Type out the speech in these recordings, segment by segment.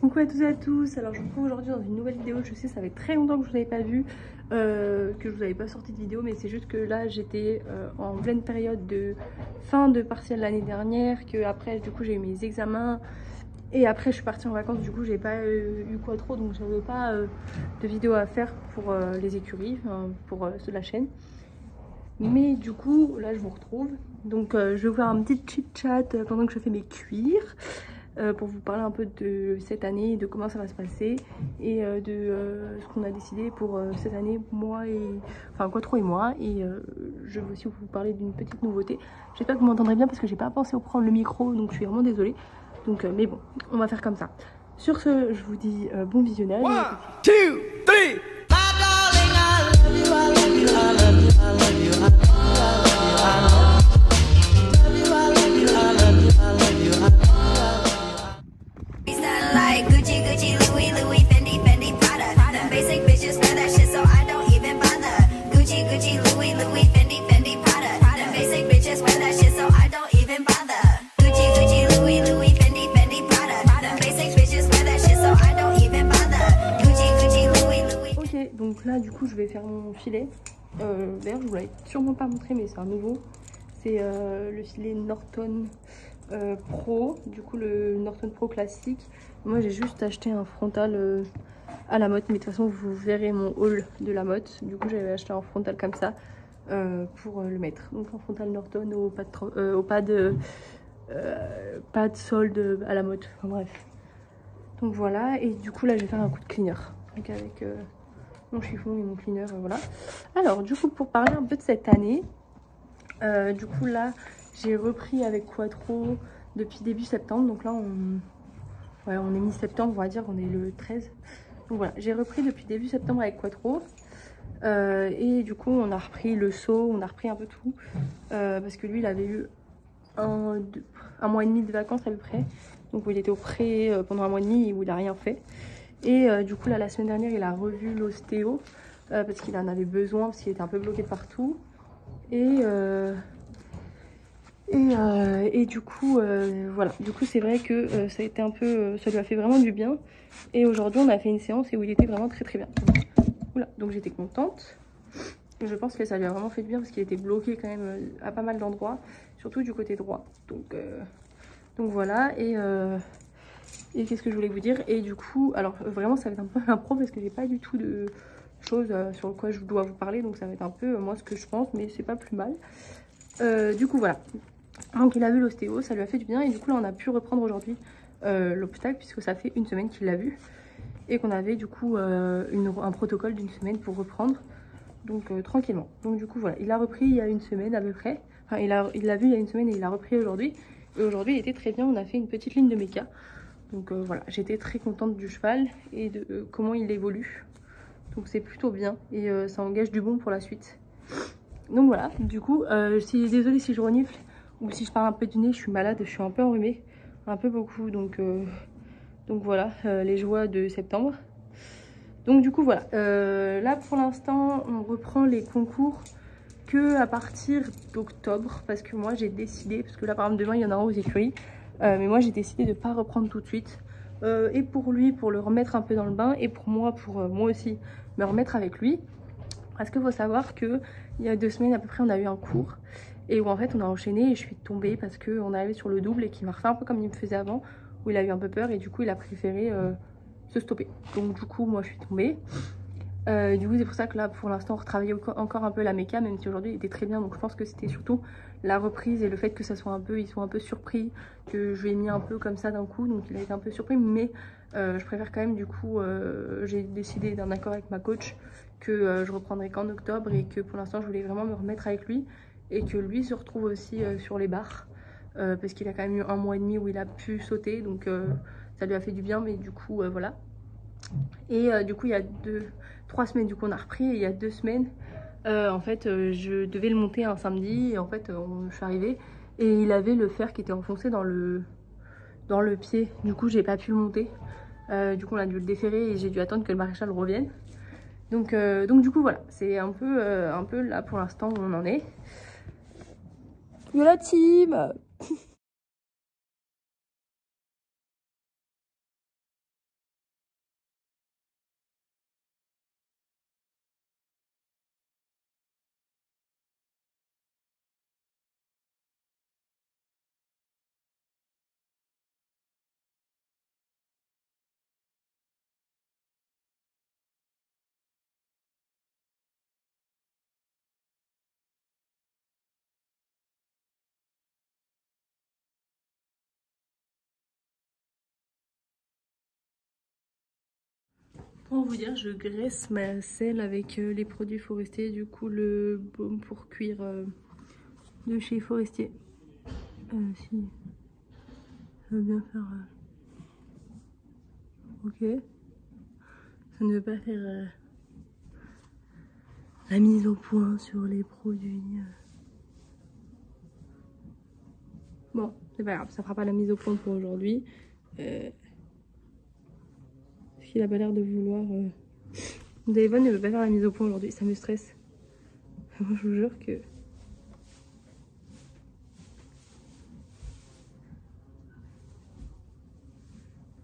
Coucou à tous et à tous, alors je vous retrouve aujourd'hui dans une nouvelle vidéo. Je sais ça fait très longtemps que je vous avais pas vu, que je vous avais pas sorti de vidéo, mais c'est juste que là j'étais en pleine période de fin de partiel l'année dernière, que après du coup j'ai eu mes examens et après je suis partie en vacances, du coup j'ai pas eu quoi trop, donc j'avais pas de vidéo à faire pour les écuries, pour ceux de la chaîne. Mais du coup là je vous retrouve, donc je vais vous faire un petit chit chat pendant que je fais mes cuirs. Pour vous parler un peu de cette année, de comment ça va se passer et de ce qu'on a décidé pour cette année, moi et enfin Quattro et moi. Et je vais aussi vous parler d'une petite nouveauté. J'espère que vous m'entendrez bien parce que j'ai pas pensé au prendre le micro, donc je suis vraiment désolée. Donc mais bon, on va faire comme ça. Sur ce, je vous dis bon visionnage. 1, 2, 3. Like Gucci, Gucci, Louis, Louis, Fendi, Fendi, Prada. Them basic bitches wear that shit, so I don't even bother. Gucci, Gucci, Louis, Louis, Fendi, Fendi, Prada. Them basic bitches wear that shit, so I don't even bother. Gucci, Gucci, Louis, Louis, Fendi, Fendi, Prada. Them basic bitches wear that shit, so I don't even bother. Gucci, Gucci, Louis, Louis. Ok, donc là du coup je vais faire mon filet. D'ailleurs je vous l'avais sûrement pas montré, mais c'est un nouveau. C'est le filet Norton Pro, du coup le Norton Pro classique. Moi j'ai juste acheté un frontal à la Motte, mais de toute façon vous verrez mon haul de la Motte. Du coup j'avais acheté un frontal comme ça pour le mettre. Donc un frontal Norton pas de solde à la Motte, enfin bref. Donc voilà, et du coup là je vais faire un coup de cleaner. Donc avec mon chiffon et mon cleaner, voilà. Alors du coup pour parler un peu de cette année, du coup là j'ai repris avec Quattro depuis début septembre. Donc là on est mi-septembre, on va dire, on est le 13. Donc voilà, j'ai repris depuis début septembre avec Quattro. Et du coup on a repris le saut, on a repris un peu tout. Parce que lui il avait eu un mois et demi de vacances à peu près. Donc il était au pré pendant un mois et demi où il n'a rien fait. Et du coup là la semaine dernière il a revu l'ostéo. Parce qu'il en avait besoin, parce qu'il était un peu bloqué de partout. Et du coup voilà, du coup c'est vrai que ça a été un peu, ça lui a fait vraiment du bien. Et aujourd'hui on a fait une séance et où il était vraiment très bien. Oula, donc j'étais contente. Et je pense que ça lui a vraiment fait du bien parce qu'il était bloqué quand même à pas mal d'endroits, surtout du côté droit. Donc voilà, et qu'est-ce que je voulais vous dire. Et du coup, alors vraiment ça va être un peu l'impro parce que j'ai pas du tout de choses sur quoi je dois vous parler. Donc ça va être un peu moi ce que je pense, mais c'est pas plus mal. Du coup voilà, donc il a vu l'ostéo, ça lui a fait du bien. Et du coup là on a pu reprendre aujourd'hui l'obstacle puisque ça fait une semaine qu'il l'a vu. Et qu'on avait du coup un protocole d'une semaine pour reprendre. Donc tranquillement. Donc du coup voilà, il a repris il y a une semaine à peu près. Enfin il l'a vu il y a une semaine et il a repris aujourd'hui. Et aujourd'hui il était très bien, on a fait une petite ligne de méca. Donc voilà, j'étais très contente du cheval et de comment il évolue. Donc c'est plutôt bien et ça engage du bon pour la suite. Donc voilà, du coup, désolée si je renifle ou si je parle un peu du nez, je suis malade, je suis un peu enrhumée, un peu beaucoup, donc voilà, les joies de septembre. Donc du coup voilà, là pour l'instant on reprend les concours que à partir d'octobre, parce que moi j'ai décidé, parce que là par exemple demain il y en a un aux écuries, mais moi j'ai décidé de ne pas reprendre tout de suite. Et pour lui, pour le remettre un peu dans le bain, et pour moi aussi me remettre avec lui. Parce qu'il faut savoir que il y a 2 semaines à peu près on a eu un cours et où en fait on a enchaîné et je suis tombée parce qu'on est arrivé sur le double et qu'il m'a refait un peu comme il me faisait avant, où il a eu un peu peur et du coup il a préféré se stopper. Donc du coup moi je suis tombée. Du coup c'est pour ça que là pour l'instant on retravaille encore un peu la méca, même si aujourd'hui il était très bien. Donc je pense que c'était surtout la reprise et le fait que ça soit ils sont un peu surpris que je lui ai mis un peu comme ça d'un coup, donc il a été un peu surpris. Mais je préfère quand même, du coup j'ai décidé d'un accord avec ma coach que je reprendrai qu'en octobre et que pour l'instant je voulais vraiment me remettre avec lui et que lui se retrouve aussi sur les barres parce qu'il a quand même eu un mois et demi où il a pu sauter, donc ça lui a fait du bien. Mais du coup voilà. Et du coup il y a 3 semaines du coup on a repris, et il y a 2 semaines en fait je devais le monter un samedi et en fait je suis arrivée et il avait le fer qui était enfoncé dans le pied. Du coup j'ai pas pu le monter, du coup on a dû le déférer et j'ai dû attendre que le maréchal revienne. Donc du coup voilà, c'est un peu là pour l'instant où on en est. Yo la team. Pour vous dire, je graisse ma selle avec les produits forestiers, du coup le baume pour cuir de chez Forestier. Si ça veut bien faire ok, ça ne veut pas faire la mise au point sur les produits. Bon, c'est pas grave, ça fera pas la mise au point pour aujourd'hui. Il a pas l'air de vouloir. Davon ne veut pas faire la mise au point aujourd'hui, ça me stresse. Moi je vous jure que.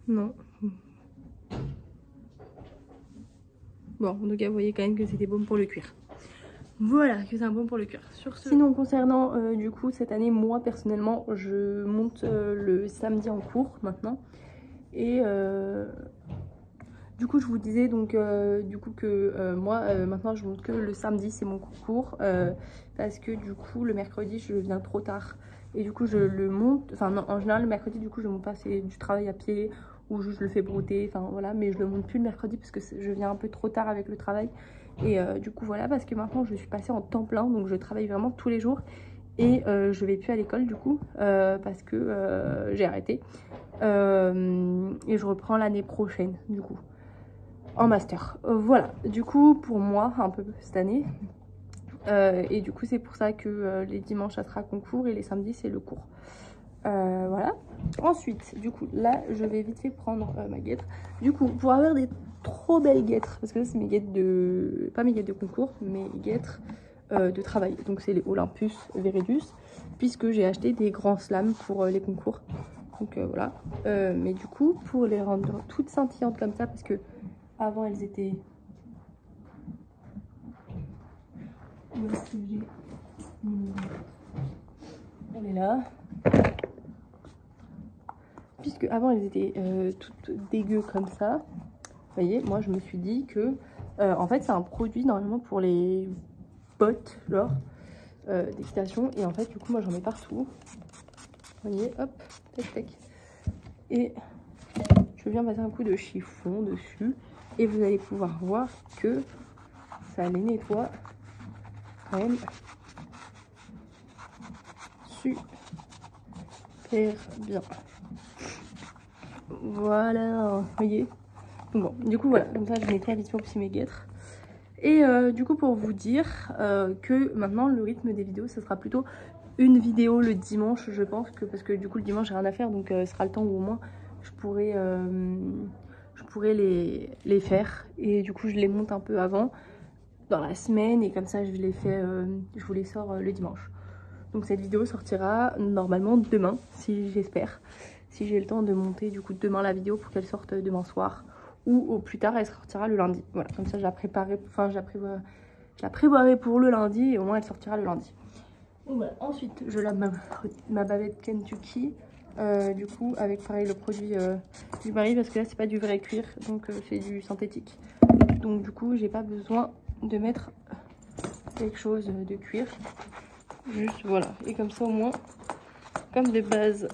Non. Bon, en tout cas, vous voyez quand même que c'était bon pour le cuir. Voilà, que c'est un bon pour le cuir. Sur ce... Sinon, concernant du coup cette année, moi personnellement, je monte le samedi en cours maintenant. Et du coup, je vous disais donc du coup que moi maintenant je monte que le samedi, c'est mon concours parce que du coup le mercredi je viens trop tard et du coup je le monte. Enfin non, en général le mercredi du coup je monte pas, c'est du travail à pied ou juste je le fais brouter. Enfin voilà, mais je le monte plus le mercredi parce que je viens un peu trop tard avec le travail et du coup voilà, parce que maintenant je suis passée en temps plein, donc je travaille vraiment tous les jours et je vais plus à l'école du coup parce que j'ai arrêté et je reprends l'année prochaine du coup en master. Voilà, du coup pour moi un peu cette année et du coup c'est pour ça que les dimanches ça sera concours et les samedis c'est le cours. Voilà, ensuite du coup là je vais vite fait prendre ma guêtre. Du coup pour avoir des trop belles guêtres, parce que là c'est mes guêtres de, pas mes guêtres de concours, mes guêtres de travail, donc c'est les Olympus Veredus, puisque j'ai acheté des grands slams pour les concours, donc voilà. Mais du coup pour les rendre toutes scintillantes comme ça, parce que avant elles étaient... Elle est là. Puisque avant elles étaient toutes dégueu comme ça. Vous voyez, moi je me suis dit que en fait c'est un produit normalement pour les bottes genre d'équitation. Et en fait du coup moi j'en mets partout. Vous voyez, hop, tac tac. Et je viens passer un coup de chiffon dessus. Et vous allez pouvoir voir que ça les nettoie quand même super bien. Voilà, vous voyez. Bon, du coup voilà, comme ça je nettoie vite fait aussi mes guêtres. Et du coup pour vous dire que maintenant le rythme des vidéos, ça sera plutôt une vidéo le dimanche, je pense, que parce que du coup le dimanche j'ai rien à faire, donc ce sera le temps où au moins je pourrais les faire. Et du coup je les monte un peu avant dans la semaine et comme ça je les fais, je vous les sors le dimanche. Donc cette vidéo sortira normalement demain, si j'espère, si j'ai le temps de monter du coup demain la vidéo pour qu'elle sorte demain soir, ou au plus tard elle sortira le lundi. Voilà, comme ça je la préparerai, enfin je la prévoirai pour le lundi et au moins elle sortira le lundi. Donc voilà. Ensuite je lave ma bavette Kentucky, du coup avec pareil le produit du mari, parce que là c'est pas du vrai cuir, donc c'est du synthétique. Donc du coup j'ai pas besoin de mettre quelque chose de cuir. Juste voilà, et comme ça au moins, comme de base,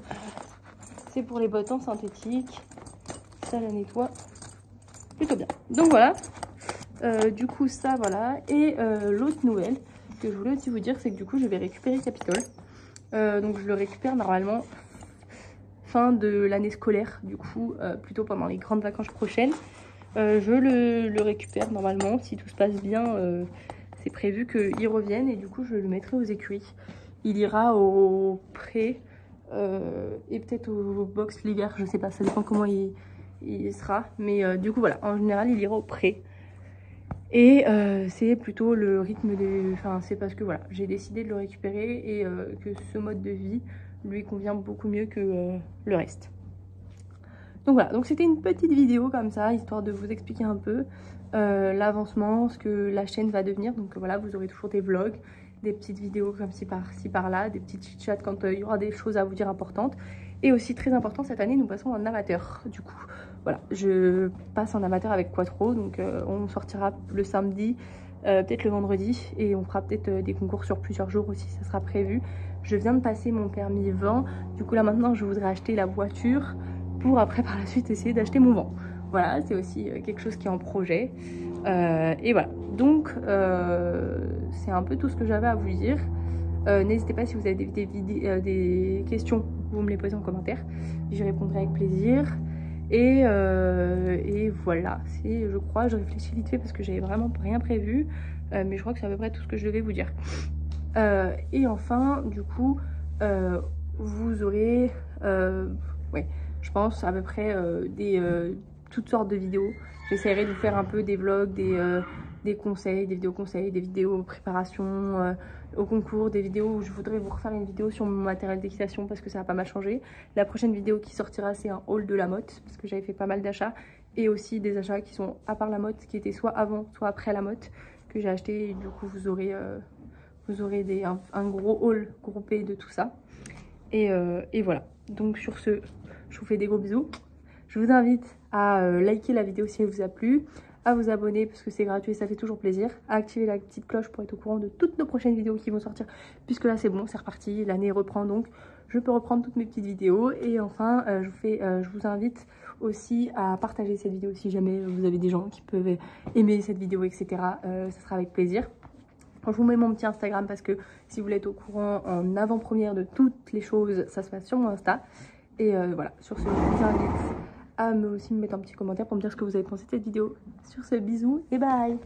c'est pour les bottes en synthétique, ça la nettoie plutôt bien. Donc voilà, du coup ça voilà. Et l'autre nouvelle que je voulais aussi vous dire, c'est que du coup je vais récupérer Capitole. Donc je le récupère normalement fin de l'année scolaire, du coup plutôt pendant les grandes vacances prochaines. Je le récupère normalement, si tout se passe bien. C'est prévu qu'il revienne et du coup je le mettrai aux écuries. Il ira au pré et peut-être au box l'hiver, je sais pas, ça dépend comment il sera. Mais du coup voilà, en général il ira au pré. Et c'est plutôt le rythme des... Enfin c'est parce que voilà, j'ai décidé de le récupérer et que ce mode de vie lui convient beaucoup mieux que le reste. Donc voilà, donc c'était une petite vidéo comme ça, histoire de vous expliquer un peu l'avancement, ce que la chaîne va devenir. Donc voilà, vous aurez toujours des vlogs, des petites vidéos comme ci par là, des petites chit-chats quand il y aura des choses à vous dire importantes. Et aussi très important, cette année nous passons en amateur. Du coup voilà, je passe en amateur avec Quattro, donc on sortira le samedi, peut-être le vendredi, et on fera peut-être des concours sur plusieurs jours aussi, ça sera prévu. Je viens de passer mon permis vent, du coup là maintenant je voudrais acheter la voiture pour après par la suite essayer d'acheter mon vent. voilà, c'est aussi quelque chose qui est en projet. Et voilà, donc c'est un peu tout ce que j'avais à vous dire. N'hésitez pas si vous avez des questions, vous me les posez en commentaire, j'y répondrai avec plaisir. Et voilà, je crois, je réfléchis vite fait parce que j'avais vraiment rien prévu, mais je crois que c'est à peu près tout ce que je devais vous dire. Et enfin, du coup, vous aurez, ouais, je pense à peu près toutes sortes de vidéos. J'essaierai de vous faire un peu des vlogs, des conseils, des vidéos conseils, des vidéos préparation au concours, des vidéos où je voudrais vous refaire une vidéo sur mon matériel d'équitation parce que ça a pas mal changé. La prochaine vidéo qui sortira, c'est un haul de la motte parce que j'avais fait pas mal d'achats et aussi des achats qui sont à part la motte, qui étaient soit avant, soit après la motte que j'ai acheté. Et du coup, vous aurez un gros haul groupé de tout ça. Et voilà. Donc sur ce, je vous fais des gros bisous. Je vous invite à liker la vidéo si elle vous a plu, à vous abonner parce que c'est gratuit et ça fait toujours plaisir, à activer la petite cloche pour être au courant de toutes nos prochaines vidéos qui vont sortir, puisque là c'est bon, c'est reparti, l'année reprend donc je peux reprendre toutes mes petites vidéos. Et enfin je vous invite aussi à partager cette vidéo si jamais vous avez des gens qui peuvent aimer cette vidéo, etc. Ça sera avec plaisir. Je vous mets mon petit Instagram parce que si vous voulez être au courant en avant-première de toutes les choses, ça se passe sur mon Insta. Et voilà, sur ce, je vous invite à aussi me mettre un petit commentaire pour me dire ce que vous avez pensé de cette vidéo. Sur ce, bisous et bye!